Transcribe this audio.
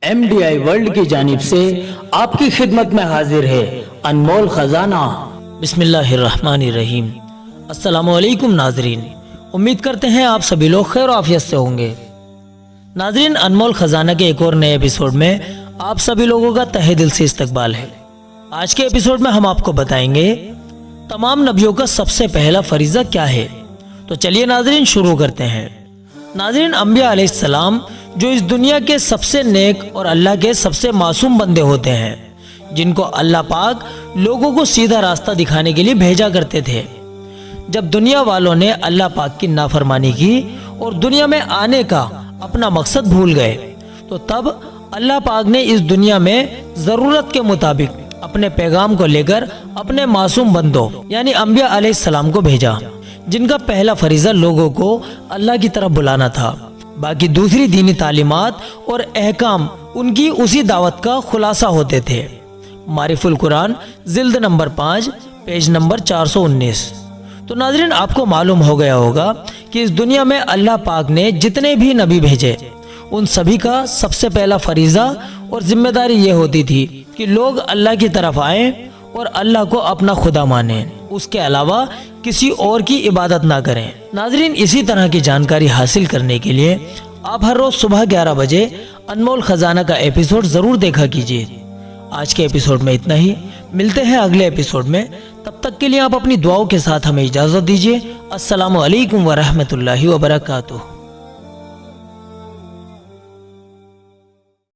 MDI world की जानिब से आपकी खिदमत में हाजिर है अनमोल खजाना। बिस्मिल्लाहिर्रहमानिर्रहीम। अस्सलामु अलैकुम नाजरीन, उम्मीद करते हैं आप सभी लोग खैर आफियत से होंगे। नाजरीन, अनमोल खजाना के एक और नए एपिसोड में आप सभी लोगों का तहे दिल से इस्तकबाल है। आज के एपिसोड में हम आपको बताएंगे तमाम नबियों का सबसे पहला फरीज़ा क्या है। तो चलिए नाजरीन शुरू करते हैं। नाजरीन, अंबिया अलैहिस्सलाम जो इस दुनिया के सबसे नेक और अल्लाह के सबसे मासूम बंदे होते हैं, जिनको अल्लाह पाक लोगों को सीधा रास्ता दिखाने के लिए भेजा करते थे। जब दुनिया वालों ने अल्लाह पाक की नाफरमानी की और दुनिया में आने का अपना मकसद भूल गए, तो तब अल्लाह पाक ने इस दुनिया में ज़रूरत के मुताबिक अपने पैगाम को लेकर अपने मासूम बंदों यानी अंबिया अलैहिस्सलाम को भेजा, जिनका पहला फरीज़ा लोगों को अल्लाह की तरफ बुलाना था। बाकी दूसरी दीनी तालीमात और अहकाम उनकी उसी दावत का खुलासा होते थे। मारिफुल कुरान जिल्द नंबर 5 पेज नंबर 419। तो नाज़रीन, आपको मालूम हो गया होगा कि इस दुनिया में अल्लाह पाक ने जितने भी नबी भेजे, उन सभी का सबसे पहला फरीज़ा और जिम्मेदारी ये होती थी कि लोग अल्लाह की तरफ आएं और अल्लाह को अपना खुदा माने, उसके अलावा किसी और की इबादत ना करें। नाजरीन, इसी तरह की जानकारी हासिल करने के लिए आप हर रोज सुबह 11 बजे अनमोल खजाना का एपिसोड जरूर देखा कीजिए। आज के एपिसोड में इतना ही, मिलते हैं अगले एपिसोड में। तब तक के लिए आप अपनी दुआओं के साथ हमें इजाजत दीजिए। अस्सलामु अलैकुम व रहमतुल्लाहि व बरकातुहू।